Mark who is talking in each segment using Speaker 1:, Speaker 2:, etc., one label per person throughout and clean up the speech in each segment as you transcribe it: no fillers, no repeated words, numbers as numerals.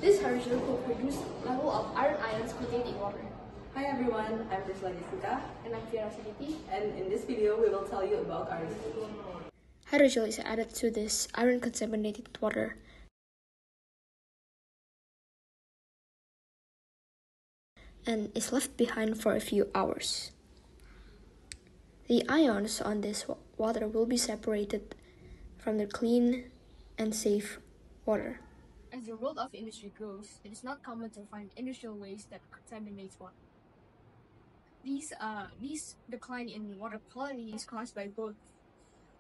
Speaker 1: This hydrogel could reduce level of iron ions contained in water.
Speaker 2: Hi everyone, I'm Pricilla
Speaker 1: And I'm Vierra Sintiti.
Speaker 2: and in this video we will tell you about our research.
Speaker 1: Hydrogel is added to this iron-contaminated water. And is left behind for a few hours. The ions on this water will be separated from the clean and safe water. As the world of industry grows, it is not common to find industrial waste that contaminates water. These decline in water quality is caused by both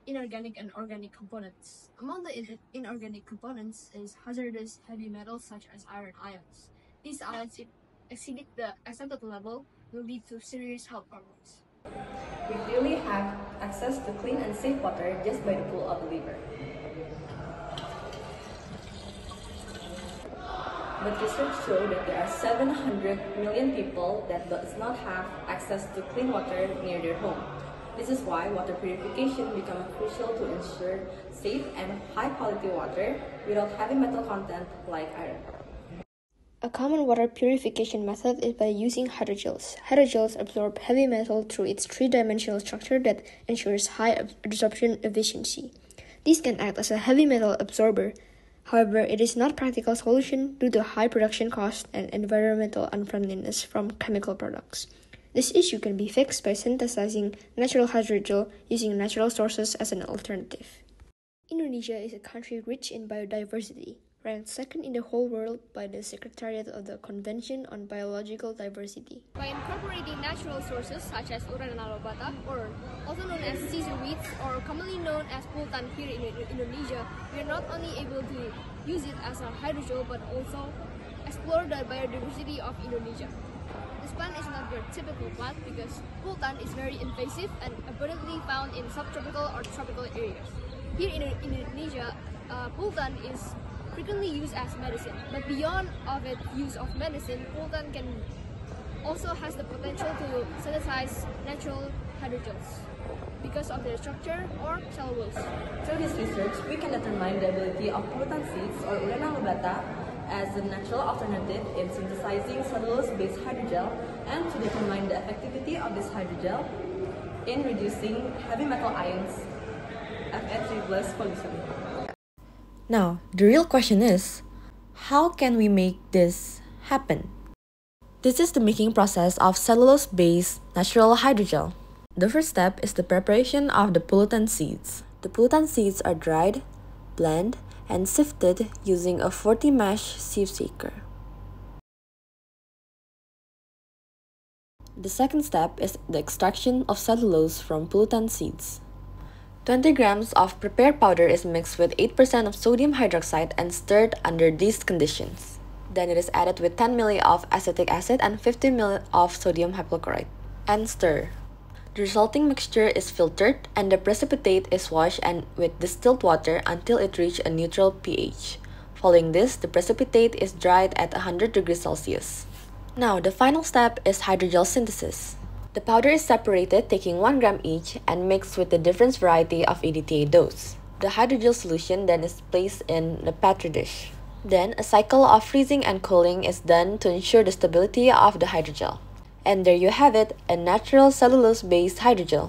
Speaker 1: inorganic and organic components. Among the inorganic components is hazardous heavy metals such as iron ions. These ions, if exceeding the accepted level, will lead to serious health problems.
Speaker 2: We clearly have access to clean and safe water just by the pull of the lever. But research shows that there are 700 million people that does not have access to clean water near their home. This is why water purification becomes crucial to ensure safe and high-quality water without heavy metal content like iron.
Speaker 1: A common water purification method is by using hydrogels. Hydrogels absorb heavy metal through its three-dimensional structure that ensures high absorption efficiency. These can act as a heavy metal absorber. However, it is not a practical solution due to high production cost and environmental unfriendliness from chemical products. This issue can be fixed by synthesizing natural hydrogel using natural sources as an alternative. Indonesia is a country rich in biodiversity, ranked second in the whole world by the Secretariat of the Convention on Biological Diversity. By incorporating natural sources such as Urana lobata, or also known as Caesar weeds, or commonly known as pultan here in Indonesia, we are not only able to use it as a hydrogel but also explore the biodiversity of Indonesia. This plant is not your typical plant because pultan is very invasive and abundantly found in subtropical or tropical areas. Here in Indonesia, pultan is frequently used as medicine, but beyond of its use of medicine, pultan can also has the potential to synthesize natural hydrogels because of their structure or cellulose.
Speaker 2: Through this research, we can determine the ability of pultan seeds or Urana lobata as a natural alternative in synthesizing cellulose-based hydrogel and to determine the effectivity of this hydrogel in reducing heavy metal ions, Fe3+ pollution.
Speaker 3: Now, the real question is, how can we make this happen? This is the making process of cellulose-based natural hydrogel. The first step is the preparation of the pullutan seeds. The pullutan seeds are dried, blended, and sifted using a 40 mesh sieve shaker. The second step is the extraction of cellulose from pullutan seeds. 20 grams of prepared powder is mixed with 8% of sodium hydroxide and stirred under these conditions. Then it is added with 10 ml of acetic acid and 50 ml of sodium hypochlorite and stir. The resulting mixture is filtered and the precipitate is washed with distilled water until it reaches a neutral pH. Following this, the precipitate is dried at 100 degrees Celsius. Now, the final step is hydrogel synthesis. The powder is separated, taking 1 gram each, and mixed with the different variety of EDTA dose. The hydrogel solution then is placed in the petri dish. Then, a cycle of freezing and cooling is done to ensure the stability of the hydrogel. And there you have it, a natural cellulose-based hydrogel.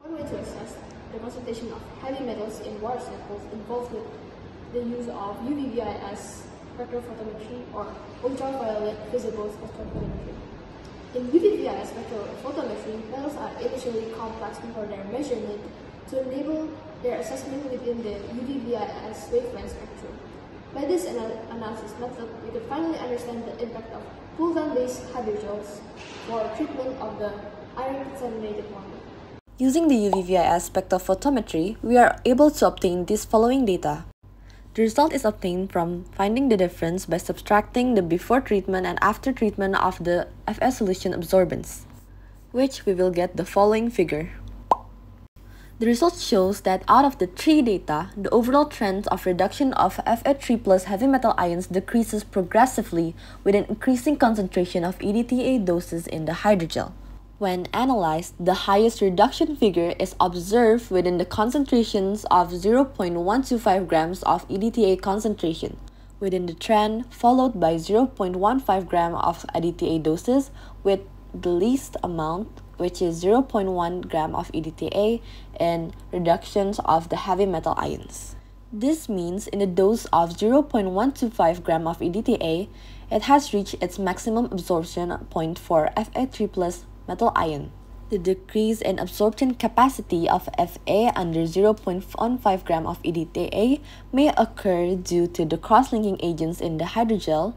Speaker 1: One way to assess the concentration of heavy metals in water samples involves with the use of UV-VIS spectrophotometry or ultraviolet visible spectrophotometry. In UV-VIS spectrophotometry, metals are initially complex before their measurement to enable their assessment within the UV-VIS wavelength spectrum. By this analysis method, we can finally understand the impact of pultan-based hydrogels for treatment of the iron-contaminated water.
Speaker 3: Using the UV-VIS spectrophotometry, we are able to obtain these following data. The result is obtained from finding the difference by subtracting the before treatment and after treatment of the Fe solution absorbance, which we will get the following figure. The result shows that out of the three data, the overall trend of reduction of Fe3+ heavy metal ions decreases progressively with an increasing concentration of EDTA doses in the hydrogel. When analyzed, the highest reduction figure is observed within the concentrations of 0.125 grams of EDTA concentration, within the trend, followed by 0.15 gram of EDTA doses with the least amount, which is 0.1 gram of EDTA, and reductions of the heavy metal ions. This means in a dose of 0.125 gram of EDTA, it has reached its maximum absorption point for Fa3+ metal ion. The decrease in absorption capacity of Fa under 0.15 gram of EDTA may occur due to the cross-linking agents in the hydrogel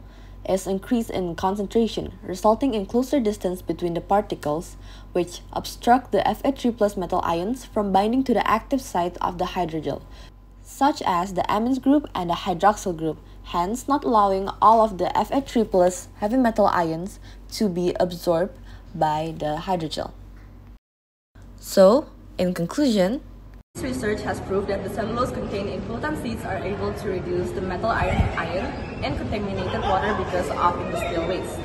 Speaker 3: is increased in concentration, resulting in closer distance between the particles, which obstruct the Fa3+ metal ions from binding to the active site of the hydrogel, such as the amines group and the hydroxyl group, hence not allowing all of the Fa3+ heavy metal ions to be absorbed by the hydrogel. So, in conclusion,
Speaker 2: this research has proved that the cellulose contained in pollutant seeds are able to reduce the metal ion in contaminated water because of industrial waste.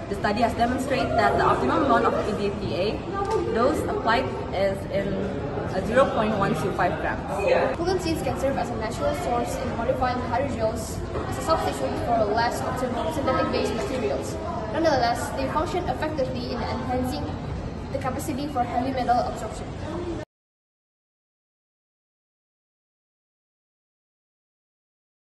Speaker 2: The study has demonstrated that the optimum amount of EDTA dose applied is in 0.125 grams.
Speaker 1: Pollutant seeds can serve as a natural source in modifying hydrogels as a substitute for less optimal synthetic-based materials. Nonetheless, they function effectively in enhancing the capacity for heavy metal absorption.